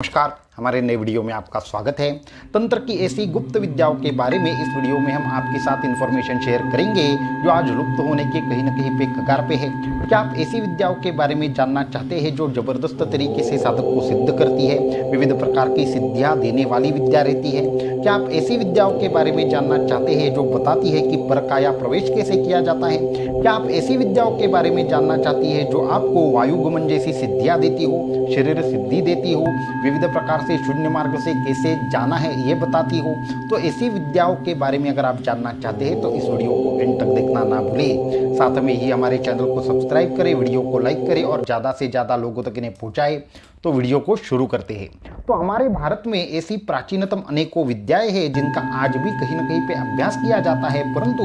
नमस्कार, हमारे नए वीडियो में आपका स्वागत है। तंत्र की ऐसी गुप्त विद्याओं के बारे में इस वीडियो में हम आपके साथ इन्फॉर्मेशन शेयर करेंगे जो आज लुप्त होने के कहीं न कहीं पे कगार पे है। क्या आप ऐसी विद्याओं के बारे में जानना चाहते हैं जो जबरदस्त तरीके से साधक को सिद्ध करती है, विविध प्रकार की सिद्धियां देने वाली विद्या रहती है? क्या आप ऐसी विद्याओं के बारे में जानना चाहते हैं जो बताती है कि परकाया प्रवेश कैसे किया जाता है? क्या आप ऐसी विद्याओं के बारे में जानना चाहती है जो आपको वायुगमन जैसी सिद्धियां देती हो, शरीर सिद्धि देती हो, विविध प्रकार से शून्य मार्ग से कैसे जाना है ये बताती हो? तो ऐसी विद्याओं के बारे में अगर आप जानना चाहते हैं तो इस वीडियो को एंड तक देखना ना भूलें। साथ में ही हमारे चैनल को सब्सक्राइब करें, वीडियो को लाइक करें और ज़्यादा से ज़्यादा लोगों तक इन्हें पहुँचाएं। तो वीडियो को शुरू करते हैं। तो हमारे भारत में ऐसी प्राचीनतम अनेकों विद्याएं हैं जिनका आज भी कहीं न कहीं पे अभ्यास किया जाता है, परंतु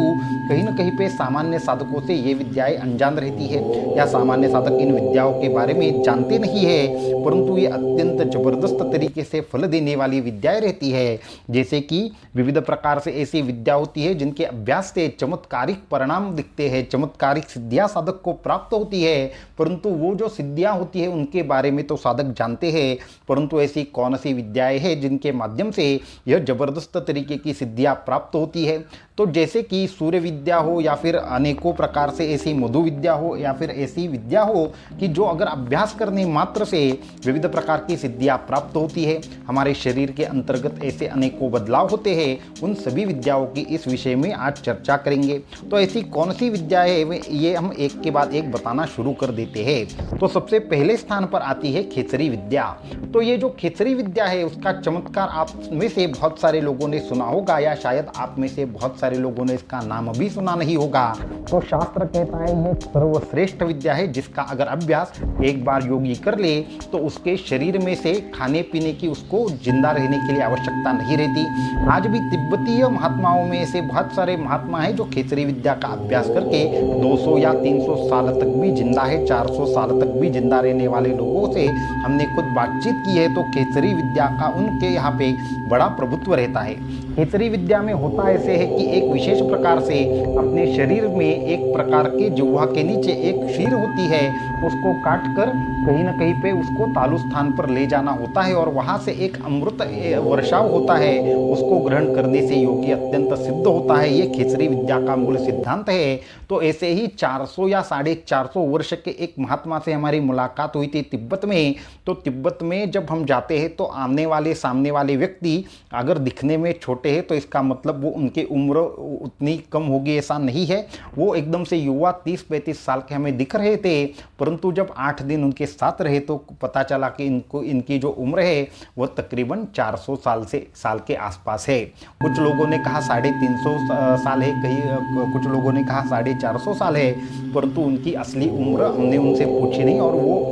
कहीं न कहीं पे सामान्य साधकों से ये विद्याएं अनजान रहती है या सामान्य साधक इन विद्याओं के बारे में जानते नहीं है, परंतु ये अत्यंत जबरदस्त तरीके से फल देने वाली विद्याएं रहती है। जैसे कि विविध प्रकार से ऐसी विद्या होती है जिनके अभ्यास से चमत्कारिक परिणाम दिखते हैं, चमत्कारिक सिद्धियां साधक को प्राप्त होती है, परंतु वो जो सिद्धियां होती है उनके बारे में तो साधक जानते हैं, परंतु ऐसी कौन सी विद्याएं हैं जिनके माध्यम से यह जबरदस्त तरीके की सिद्धियां प्राप्त होती है? तो जैसे कि सूर्य विद्या हो या फिर अनेकों प्रकार से ऐसी मधु विद्या हो या फिर ऐसी विद्या हो कि जो अगर अभ्यास करने मात्र से विविध प्रकार की सिद्धियां प्राप्त होती है, हमारे शरीर के अंतर्गत ऐसे अनेकों बदलाव होते हैं, उन सभी विद्याओं की इस विषय में आज चर्चा करेंगे। तो ऐसी कौन सी विद्या है ये हम एक के बाद एक बताना शुरू कर देते हैं। तो सबसे पहले स्थान पर आती है खेचरी विद्या। तो ये जो खेचरी विद्या है उसका चमत्कार आप में से बहुत सारे लोगों ने सुना होगा या शायद आप में से बहुत सारे लोगों ने इसका नाम भी सुना नहीं होगा। तो शास्त्र कहता है ये सर्वश्रेष्ठ विद्या है जिसका अगर अभ्यास एक बार योगी कर ले तो उसके शरीर में से खाने पीने की उसको जिंदा रहने के लिए आवश्यकता नहीं रहती। आज भी तिब्बतीय महात्माओं में ऐसे बहुत सारे महात्मा हैं जो खेचरी विद्या का अभ्यास करके 200 या 300 साल तक भी जिंदा है, 400 साल तक भी जिंदा रहने वाले लोगों से हमने खुद बातचीत की है। तो खेचरी विद्या का उनके यहाँ पे बड़ा प्रभुत्व रहता है। खेचरी विद्या में होता ऐसे है कि एक विशेष प्रकार से अपने शरीर में एक प्रकार के जिह्वा के नीचे एक शीर होती है, उसको काट कर कहीं न कहीं पे उसको तालु स्थान पर ले जाना होता है और वहाँ से एक अमृत वर्षाव होता है, उसको ग्रहण करने से योगी अत्यंत सिद्ध होता है। ये खेचरी विद्या का मूल सिद्धांत है। तो ऐसे ही 400 या 450 वर्ष के एक महात्मा से हमारी मुलाकात हुई थी तिब्बत में। तो तिब्बत में जब हम जाते हैं तो आने वाले सामने वाले व्यक्ति अगर दिखने में छोटे हैं तो इसका मतलब वो उनकी उम्र उतनी कम होगी ऐसा नहीं है। वो एकदम से युवा 30-35 साल के हमें दिख रहे थे, परंतु जब 8 दिन उनके साथ रहे तो पता चला कि इनकी जो उम्र है वह तकरीबन 400 साल के आसपास है। कुछ लोगों ने कहा 350 साल है, कुछ लोगों ने कहा 450 साल है, परंतु उनकी असली उम्र हमने उनसे पूछी नहीं और वो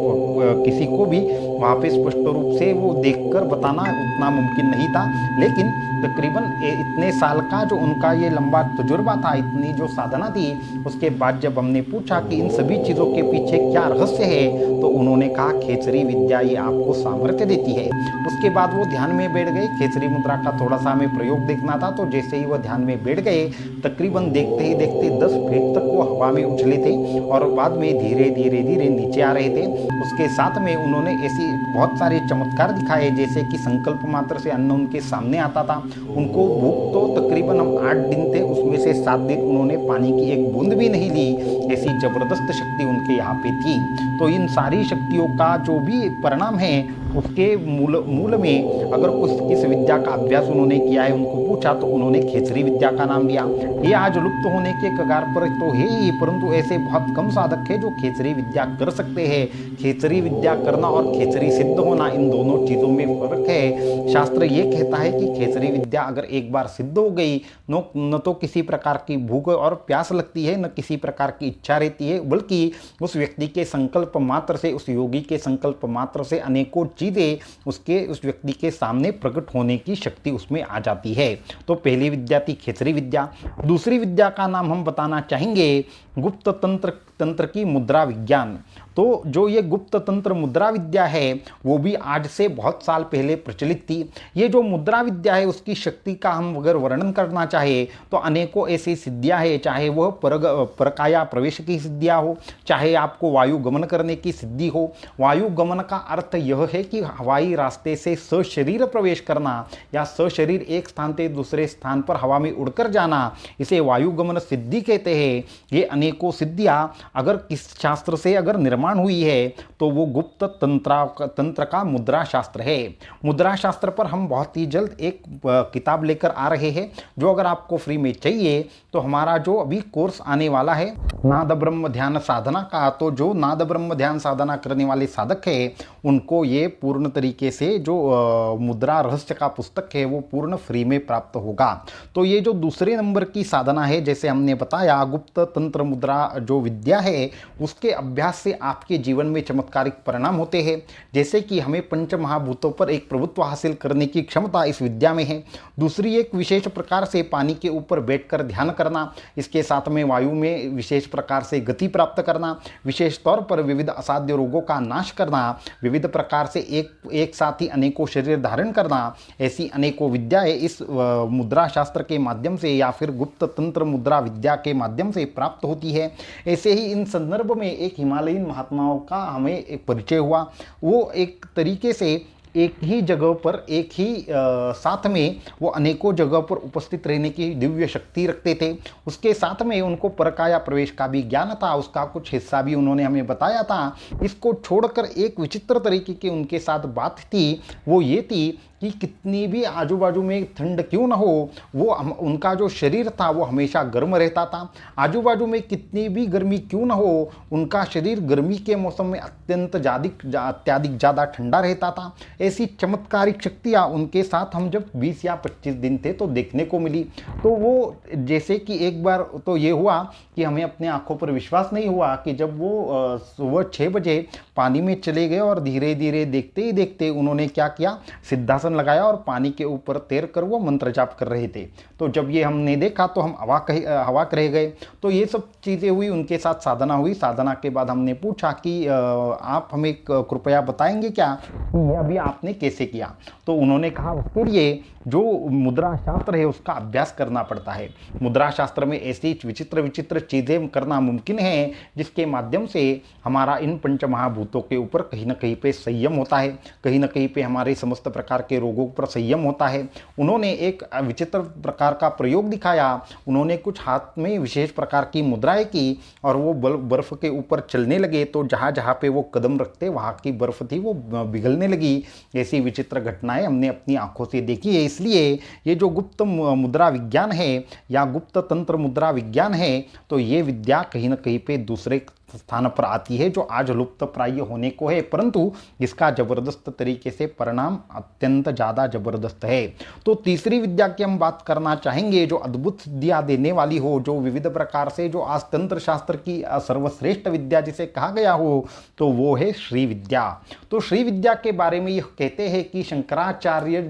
किसी को भी वहाँ पे स्पष्ट रूप से वो देखकर बताना उतना मुमकिन नहीं था। लेकिन तकरीबन इतने साल का जो उनका ये लंबा तजुर्बा था, इतनी जो साधना थी, उसके बाद जब हमने पूछा कि इन सभी चीज़ों के पीछे क्या रहस्य है तो उन्होंने कहा खेचरी विद्या ये आपको सामर्थ्य देती है। उसके बाद वो ध्यान में बैठ गए। खेचरी मुद्रा का थोड़ा सा हमें प्रयोग देखना था, तो जैसे ही वो ध्यान में बैठ गए तकरीबन देखते ही देखते 10 फीट तक वो हवा में उछले थे और बाद में धीरे धीरे धीरे नीचे आ रहे थे। उसके साथ में उन्होंने ऐसी बहुत सारे चमत्कार दिखाए, जैसे कि संकल्प मात्र से अन्न उनके सामने आता था। उनको भूख तो तकरीबन हम 8 दिन थे, उसमें से 7 दिन उन्होंने पानी की एक बूंद भी नहीं ली। ऐसी जबरदस्त शक्ति उनके यहाँ पे थी। तो इन सारी शक्तियों का जो भी परिणाम है उसके मूल में अगर किस विद्या का अभ्यास उन्होंने किया है उनको पूछा तो उन्होंने खेचरी विद्या का नाम लिया। ये आज लुप्त होने के कगार पर तो है ही, परंतु ऐसे बहुत कम साधक हैं जो खेचरी विद्या कर सकते हैं। खेचरी विद्या करना और खेचरी सिद्ध होना, इन दोनों चीज़ों में फर्क है। शास्त्र ये कहता है कि खेचरी विद्या अगर एक बार सिद्ध हो गई न तो किसी प्रकार की भूख और प्यास लगती है, न किसी प्रकार की इच्छा रहती है, बल्कि उस व्यक्ति के संकल्प मात्र से, उस योगी के संकल्प मात्र से अनेकों चीज़ें उस व्यक्ति के सामने प्रकट होने की शक्ति उसमें आ जाती है। तो पहली विद्या थी खेचरी विद्या। दूसरी विद्या का नाम हम बताना चाहेंगे गुप्त तंत्र तंत्र की मुद्रा विज्ञान। तो जो ये गुप्त तंत्र मुद्रा विद्या है वो भी आज से बहुत साल पहले प्रचलित थी। ये जो मुद्रा विद्या है उसकी शक्ति का हम अगर वर्णन करना चाहे तो अनेकों ऐसी सिद्धियां हैं, चाहे वह परकाया प्रवेश की सिद्धियां हो, चाहे आपको वायु गमन करने की सिद्धि हो। वायु गमन का अर्थ यह है कि हवाई रास्ते से सशरीर प्रवेश करना या सशरीर एक स्थान से दूसरे स्थान पर हवा में उड़कर जाना, इसे वायु गमन सिद्धि कहते हैं। ये अनेकों सिद्धियां अगर किस शास्त्र से अगर निर्माण हुई है तो वो गुप्त तंत्र का मुद्रा शास्त्र है। मुद्रा शास्त्र पर हम बहुत ही जल्द एक किताब लेकर आ रहे हैं, जो अगर आपको फ्री में चाहिए तो हमारा जो अभी कोर्स आने वाला है नाद ब्रह्म ध्यान साधना का, तो जो नाद ब्रह्म ध्यान साधना करने वाले साधक है उनको ये पूर्ण तरीके से जो मुद्रा रहस्य का पुस्तक है वो पूर्ण फ्री में प्राप्त होगा। तो ये जो दूसरे नंबर की साधना है, जैसे हमने बताया गुप्त तंत्र मुद्रा जो विद्या है उसके अभ्यास से आपके जीवन में चमत्कारिक परिणाम होते हैं। जैसे कि हमें पंच महाभूतों पर एक प्रभुत्व हासिल करने की क्षमता इस विद्या में है। दूसरी एक विशेष प्रकार से पानी के ऊपर बैठकर ध्यान करना, इसके साथ में वायु में विशेष प्रकार से गति प्राप्त करना, विशेष तौर पर विविध असाध्य रोगों का नाश करना, विविध प्रकार से एक साथ ही अनेकों शरीर धारण करना, ऐसी अनेकों विद्याएं इस मुद्रा शास्त्र के माध्यम से या फिर गुप्त तंत्र मुद्रा विद्या के माध्यम से प्राप्त होती है। ऐसे ही इन संदर्भ में एक हिमालयन महात्माओं का हमें एक परिचय हुआ। वो एक तरीके से एक ही जगह पर एक ही साथ में वो अनेकों जगह पर उपस्थित रहने की दिव्य शक्ति रखते थे। उसके साथ में उनको परकाया प्रवेश का भी ज्ञान था, उसका कुछ हिस्सा भी उन्होंने हमें बताया था। इसको छोड़कर एक विचित्र तरीके की उनके साथ बात थी, वो ये थी कि कितनी भी आजू बाजू में ठंड क्यों न हो, वो उनका जो शरीर था वो हमेशा गर्म रहता था। आजू बाजू में कितनी भी गर्मी क्यों न हो, उनका शरीर गर्मी के मौसम में अत्यधिक ज़्यादा ठंडा रहता था। ऐसी चमत्कारिक शक्तियाँ उनके साथ हम जब 20 या 25 दिन थे तो देखने को मिली। तो वो जैसे कि एक बार तो ये हुआ कि हमें अपने आंखों पर विश्वास नहीं हुआ कि जब वो सुबह 6 बजे पानी में चले गए और धीरे धीरे देखते ही देखते उन्होंने क्या किया, सिद्धासन लगाया और पानी के ऊपर तैर कर वो मंत्र जाप कर रहे थे। तो जब ये हमने देखा तो हम अवाक रह गए। तो ये सब चीज़ें हुई, उनके साथ साधना हुई। साधना के बाद हमने पूछा कि आप हमें कृपया बताएंगे क्या कि ये अभी आपने कैसे किया। तो उन्होंने कहा उसके लिए जो मुद्रा शास्त्र है उसका अभ्यास करना पड़ता है। मुद्रा शास्त्र में ऐसी विचित्र विचित्र चीज़ें करना मुमकिन है जिसके माध्यम से हमारा इन पंच महाभूतों के ऊपर कहीं ना कहीं पे संयम होता है, कहीं ना कहीं पे हमारे समस्त प्रकार के रोगों पर संयम होता है। उन्होंने एक विचित्र प्रकार का प्रयोग दिखाया। उन्होंने कुछ हाथ में विशेष प्रकार की मुद्राएं की और वो बर्फ के ऊपर चलने लगे, तो जहाँ जहाँ पे वो कदम रखते वहाँ की बर्फ थी वो पिघलने लगी। ऐसी विचित्र घटनाएं हमने अपनी आंखों से देखी है। इसलिए ये जो गुप्त मुद्रा विज्ञान है या गुप्त तंत्र मुद्रा विज्ञान है, तो ये विद्या कहीं ना कहीं पे दूसरे स्थान पर आती है जो आज लुप्त प्राय होने को है, परंतु इसका जबरदस्त तरीके से परिणाम अत्यंत ज़्यादा जबरदस्त है। तो तीसरी विद्या की हम बात करना चाहेंगे जो अद्भुत सिद्धियाँ देने वाली हो, जो विविध प्रकार से जो आज तंत्र शास्त्र की सर्वश्रेष्ठ विद्या जिसे कहा गया हो, तो वो है श्री विद्या। तो श्री विद्या के बारे में यह कहते हैं कि शंकराचार्य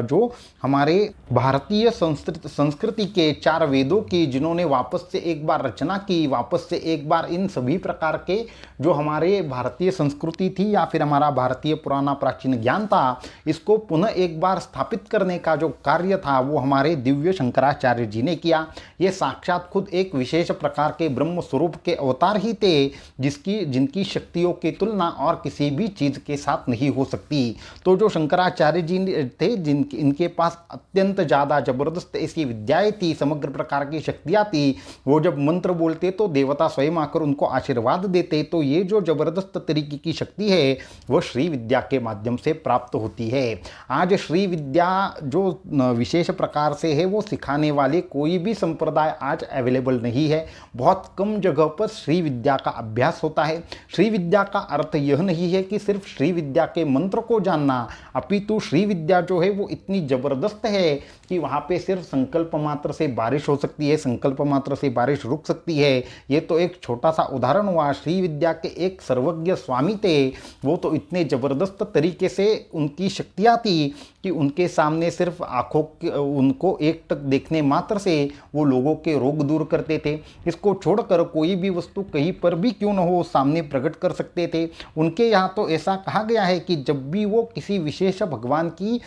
जो हमारे भारतीय संस्कृति के 4 वेदों की जिन्होंने वापस से एक बार रचना की, वापस से एक बार इन सभी प्रकार के जो हमारे भारतीय संस्कृति थी या फिर हमारा भारतीय पुराना प्राचीन ज्ञान था, इसको पुनः एक बार स्थापित करने का जो कार्य था वो हमारे दिव्य शंकराचार्य जी ने किया। ये साक्षात खुद एक विशेष प्रकार के ब्रह्म स्वरूप के अवतार ही थे जिनकी शक्तियों की तुलना और किसी भी चीज़ के साथ नहीं हो सकती। तो जो शंकराचार्य जी थे इनके पास अत्यंत ज़्यादा जबरदस्त ऐसी विद्याएं थी, समग्र प्रकार की शक्तियाँ थी। वो जब मंत्र बोलते तो देवता स्वयं आकर उनको आशीर्वाद देते। तो ये जो जबरदस्त तरीके की शक्ति है वो श्री विद्या के माध्यम से प्राप्त होती है। आज श्री विद्या जो विशेष प्रकार से है वो सिखाने वाले कोई भी संप्रदाय आज अवेलेबल नहीं है। बहुत कम जगह पर श्री विद्या का अभ्यास होता है। श्री विद्या का अर्थ यह नहीं है कि सिर्फ श्री विद्या के मंत्र को जानना, अपितु श्री विद्या जो है वो इतनी जबरदस्त है कि वहाँ पे सिर्फ संकल्प मात्र से बारिश हो सकती है, संकल्प मात्र से बारिश रुक सकती है। ये तो एक छोटा सा उदाहरण हुआ। श्री विद्या के एक सर्वज्ञ स्वामी थे, वो तो इतने ज़बरदस्त तरीके से उनकी शक्तियाँ थी कि उनके सामने सिर्फ उनको एकटक देखने मात्र से वो लोगों के रोग दूर करते थे। इसको छोड़कर कोई भी वस्तु कहीं पर भी क्यों न हो सामने प्रकट कर सकते थे। उनके यहाँ तो ऐसा कहा गया है कि जब भी वो किसी विशेष भगवान की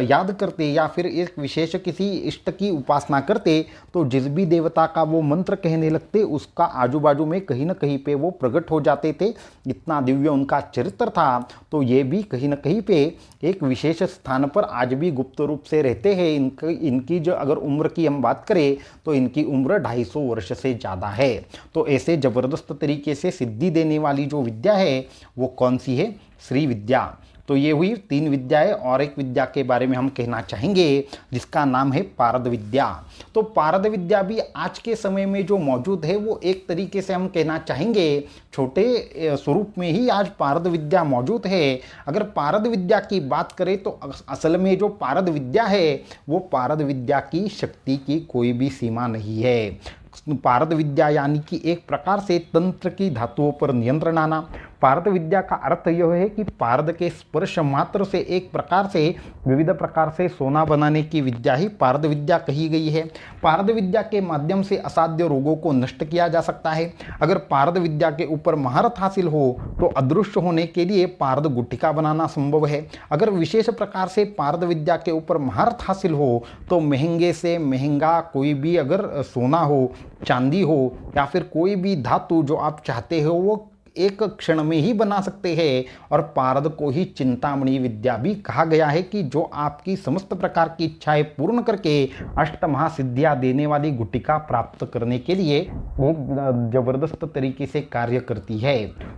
याद करते या फिर एक विशेष किसी इष्ट की उपासना करते तो जिस भी देवता का वो मंत्र कहने लगते उसका आजू बाजू में कहीं ना कहीं पे वो प्रकट हो जाते थे। इतना दिव्य उनका चरित्र था। तो ये भी कहीं ना कहीं पे एक विशेष स्थान पर आज भी गुप्त रूप से रहते हैं। इनकी जो अगर उम्र की हम बात करें तो इनकी उम्र 250 वर्ष से ज़्यादा है। तो ऐसे ज़बरदस्त तरीके से सिद्धि देने वाली जो विद्या है वो कौन सी है? श्री विद्या। तो ये हुई 3 विद्याएं। और एक विद्या के बारे में हम कहना चाहेंगे जिसका नाम है पारद विद्या। तो पारद विद्या भी आज के समय में जो मौजूद है वो एक तरीके से हम कहना चाहेंगे छोटे स्वरूप में ही आज पारद विद्या मौजूद है। अगर पारद विद्या की बात करें तो असल में जो पारद विद्या है वो पारद विद्या की शक्ति की कोई भी सीमा नहीं है। पारद विद्या यानी कि एक प्रकार से तंत्र की धातुओं पर नियंत्रण आना। पारद विद्या का अर्थ यह है कि पारद के स्पर्श मात्र से एक प्रकार से विविध प्रकार से सोना बनाने की विद्या ही पारद विद्या कही गई है। पारद विद्या के माध्यम से असाध्य रोगों को नष्ट किया जा सकता है। अगर पारद विद्या के ऊपर महारत हासिल हो तो अदृश्य होने के लिए पारद गुटिका बनाना संभव है। अगर विशेष प्रकार से पारद विद्या के ऊपर महारत हासिल हो तो महंगे से महंगा कोई भी अगर सोना हो, चांदी हो या फिर कोई भी धातु जो आप चाहते हो वो एक क्षण में ही बना सकते हैं। और पारद को ही चिंतामणि विद्या भी कहा गया है कि जो आपकी समस्त प्रकार की इच्छाएं पूर्ण करके अष्टमहासिद्धियां देने वाली गुटिका प्राप्त करने के लिए एक जबरदस्त तरीके से कार्य करती है।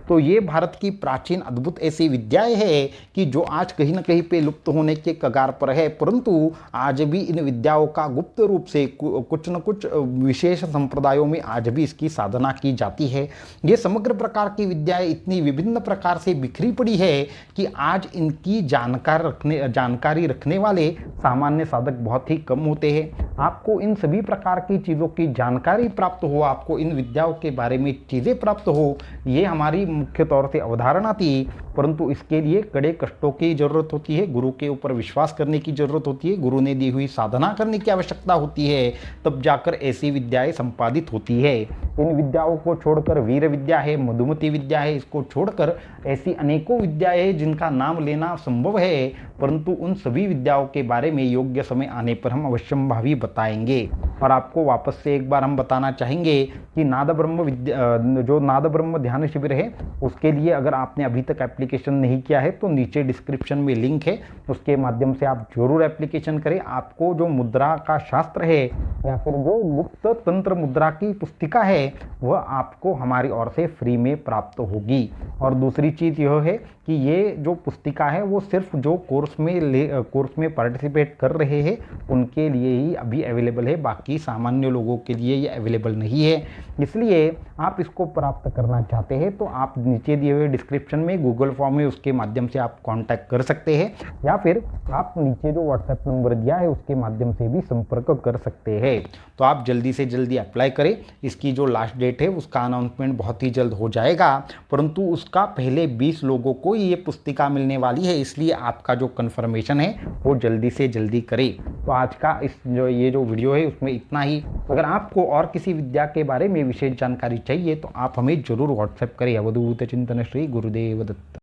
तो ये भारत की प्राचीन अद्भुत ऐसी विद्याएं है कि जो आज कहीं ना कहीं पे लुप्त होने के कगार पर है, परंतु आज भी इन विद्याओं का गुप्त रूप से कुछ न कुछ विशेष संप्रदायों में आज भी इसकी साधना की जाती है। ये समग्र प्रकार की विद्याएं इतनी विभिन्न प्रकार से बिखरी पड़ी है कि आज इनकी जानकारी रखने वाले सामान्य साधक बहुत ही कम होते हैं। आपको इन सभी प्रकार की चीज़ों की जानकारी प्राप्त हो, आपको इन विद्याओं के बारे में चीज़ें प्राप्त हो, ये हमारी मुख्य तौर से अवधारणा थी। परंतु इसके लिए कड़े कष्टों की जरूरत होती है, गुरु के ऊपर विश्वास करने की जरूरत होती है, गुरु ने दी हुई साधना करने की आवश्यकता होती है, तब जाकर ऐसी विद्याएं संपादित होती है। इन विद्याओं को छोड़कर वीर विद्या है, मधुमती विद्या है, इसको छोड़कर ऐसी अनेकों विद्याएं हैं जिनका नाम लेना संभव है, परंतु उन सभी विद्याओं के बारे में योग्य समय आने पर हम अवश्यंभावी बताएंगे। और आपको वापस से एक बार हम बताना चाहेंगे कि नाद ब्रह्म ध्यान शिविर है उसके लिए अगर आपने अभी तक एप्लीकेशन नहीं किया है तो नीचे डिस्क्रिप्शन में लिंक है, उसके माध्यम से आप जरूर एप्लीकेशन करें। आपको जो मुद्रा का शास्त्र है या फिर जो गुप्त तंत्र मुद्रा की पुस्तिका है वह आपको हमारी ओर से फ्री में प्राप्त होगी। और दूसरी चीज़ यह है कि ये जो पुस्तिका है वो सिर्फ जो कोर्स में पार्टिसिपेट कर रहे हैं उनके लिए ही अभी अवेलेबल है, बाकी सामान्य लोगों के लिए ये अवेलेबल नहीं है। इसलिए आप इसको प्राप्त करना चाहते हैं तो आप नीचे दिए हुए डिस्क्रिप्शन में गूगल फॉर्म है उसके माध्यम से आप कांटेक्ट कर सकते हैं, या फिर आप नीचे जो व्हाट्सएप नंबर दिया है उसके माध्यम से भी संपर्क कर सकते हैं। तो आप जल्दी से जल्दी अप्लाई करें। इसकी जो लास्ट डेट है उसका अनाउंसमेंट बहुत ही जल्द हो जाएगा, परंतु उसका पहले 20 लोगों को ये पुस्तिका मिलने वाली है, इसलिए आपका जो कन्फर्मेशन है वो जल्दी से जल्दी करें। तो आज का ये जो वीडियो है उसमें इतना ही। अगर आपको और किसी विद्या के बारे में विशेष जानकारी चाहिए तो आप हमें जरूर व्हाट्सएप करें। अवधूत चिंतन श्री गुरुदेव दत्त।